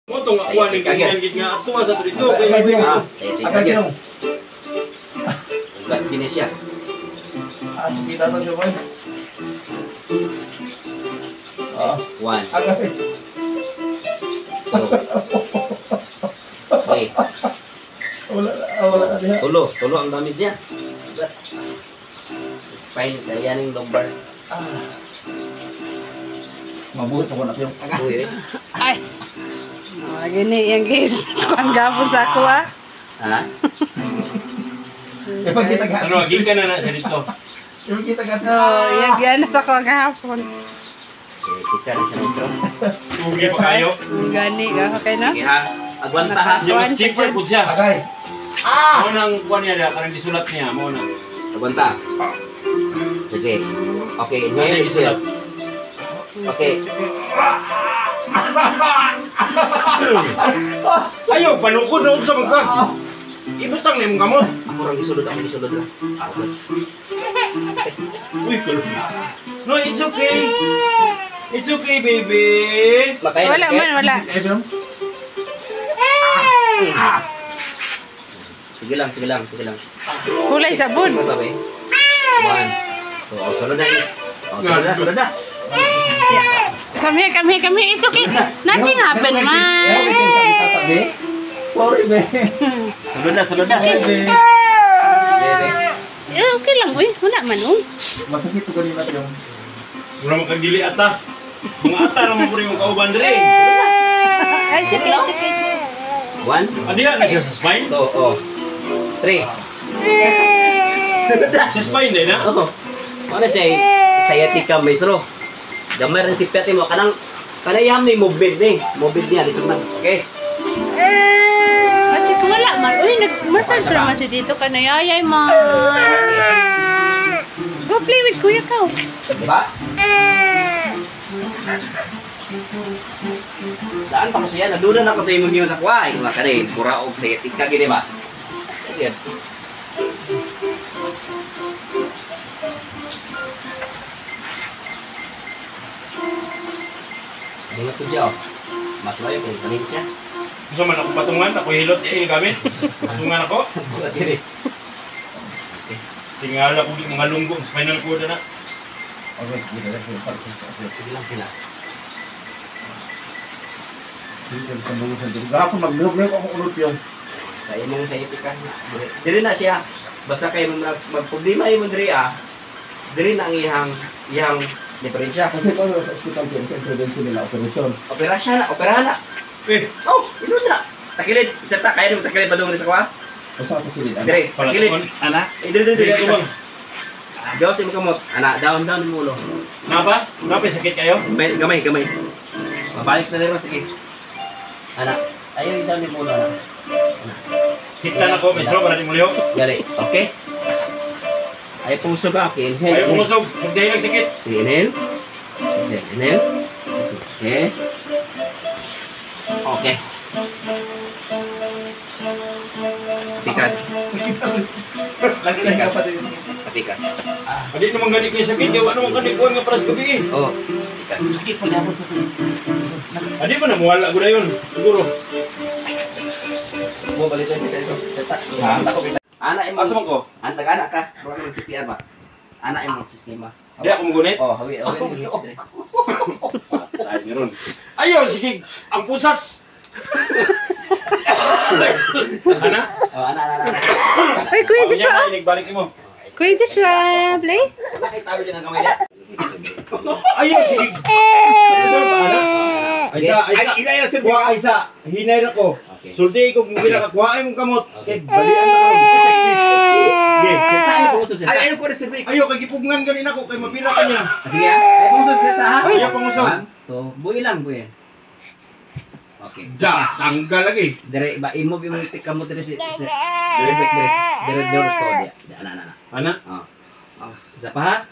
Mo tong akuan ni kagyan gid nga ato sa dito kay Agad yun. Ugat kini siya. Kita to siya boy. One. Agad. Okay. Wala na diha. Tulo ang dami siya. Ugat. Spine sa yaning lumbar. Mabuhat ako na yung. Uy. Ay. Gini yang guys. Kuan gapon sa ako ah. Ha? Pag kita ka. Ano gikan na sa dito. Yung kita ka. Oh, yang gian sa ko gapon. Okay, kita na siya maestro. Ugi pa kayo. Gani ka okay na? Okay ha. Agwanta ha. Yung mas cheaper pud siya. Agay. Mo nang kuan niya karang gisulat niya mo na. Agwanta. Sige. Okay, Kasi inhale gisulat. exhale. Okay. Ayo panukod na sa magka. Ibutang ni mong kamot. Ako rin isulod lang. Okay. Uy, kulo. No, it's okay. It's okay, baby. Makaya. Wala man, wala. Ebrom. Sige lang. Kulay sabon. Sige ba, be? One. Oh, sunod na is. Oh, sunod na. Come here. It's okay. Nothing happen, man. Sorry, be. Sunod na. Be. Okay lang, uy. Wala man, oh. Masakit ko kanina yung. Mura mo kang dili ata. Mga ata naman po rin yung kauban diri. Ay, sige. One. Adi na siya sa spine. Two. Oh. Three. Sunod na. Sa spine din na. Oo. Ano siya? Sciatica, maestro. Gamay rin si Peti mo. Kanayam ni movement ni. Movement niya. Lisod na. Okay. At sige, wala man. Uy, nag-massage naman si dito ka na yayay, man. Go play with Kuya Kao. Diba? Saan pa mo siya? Nadunan ako tayo mag-iwan sa kway. Mga ka rin. Pura og sciatica. Gini ba? Ayan. Ingat ko siya, oh. Mas layo kayo, kanina siya. Gusto man ako patungan, ako hilot yung gamit. Patungan ako. Bukat yun eh. Tingala ko di mga lunggong, spinal cord na. Okay, sige na. Sige lang sila. Sige, kambungo sa dito. Gapon, mag-milog ako kulot yung. Sa imong sa etika. Dili na siya. Basta kayo magproblema yung diri diri na ang iyang diferensya. Kasi kung sa hospital yan, sa intervention nila, operasyon. Operahan na. Oh, ino na. Takilid, isa ta kaya mo takilid padung sa kwa? O sa kapilid, Dire, takilid. Anak? Dire. Diyaw sa imong kamot. Ana, down mo ulo. Napa? Napa sakit kayo? Gamay. Mabalik na rin sige. Ana, ayaw down mo ulo. Ana. Hita na ko, mesro, para di mo liho. Gali, okay? Ay puso ba? Okay, inhale. Ayaw pumusog, sugdahin ang sakit. Sige, inhale. Sige, inhale. Okay. Okay. Tikas. Lagi lang kapat din. Tikas. Adi naman gani kayo sakit, kaya ano man kanikuan nga paras gabi eh. Oh, tikas. Sakit pa dapat sa pilit. Adi pa na, muwala ko na yun, siguro. Mo balik tayo sa ito. Seta. Hanta ko kita. Anak imo. Asa man ko? Antag anak ka. Baka mo CPR ba? Anak imo sistema. Di ako magunit. Oh, hawi. Ay, meron. Ayaw, sige, ang pusas. Ana? Oh, anak. Uy, Kuya Joshua. Nagbalik mo. Kuya Joshua, play. Nakita mo din ang kamay niya. Ayaw, sige. Aysa, hinay na ko. Okay. Sulti ko kung ginakakuha mong kamot. Okay. Balian na ko. Okay, seta ay puso seta. Ayaw ko rin sa break. Ayaw, kay gipugngan ganin ako, kay mapira ka niya. Sige ah. Ay puso seta ha. Ayaw pangusog. Buhay lang buhay. Okay. Da, tanggal lagi. Dire ba imo bimultik ka mo dire si dire sto dia. Ana. Ana? Oh. Isa pa ha?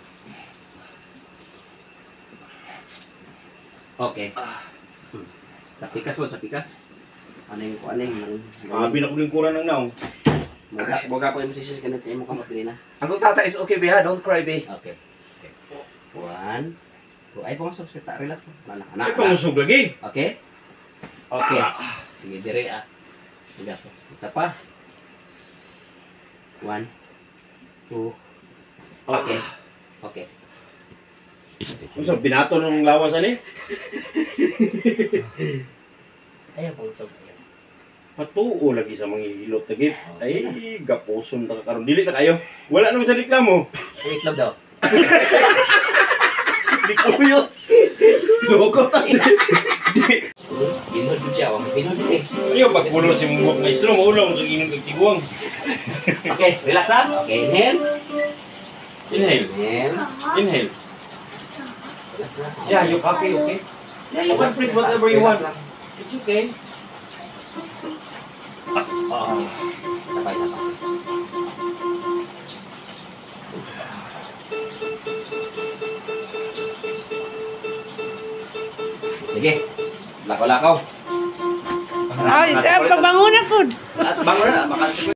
Okay. Sa pikas. Anong Abi na ko lingkuran ng naong. Boga po yung position ka na sa imo kamot din na. Ang tata is okay, be ha? Don't cry, be. Okay. 1, 2. Ay pumasok seta, relax. Ay, pangusog lagi. Okay. Okay. Sige, dire ah. Sige po. Isa pa. 1, 2. Okay. Okay. Ano binato ng lawas ani? Ayaw pang usog. Patuo lagi sa mga hilot lagi. Ay, gapuson ta karon. Dili na kayo. Wala naman sa reklamo. Wait lang daw. Di kuyos. Loko ta. Binod siya. Binod eh. Ayaw pagpulo si mong na islo maulaw sa inyong kagtiguang. Okay, relax ah. Okay, inhale. Inhale. Inhale. Inhale. Yeah, you okay, okay? Yeah, you can press whatever you want. It's okay. Sabay. Sige. Lakaw-lakaw. Ay, pabango na food. Bangon na, baka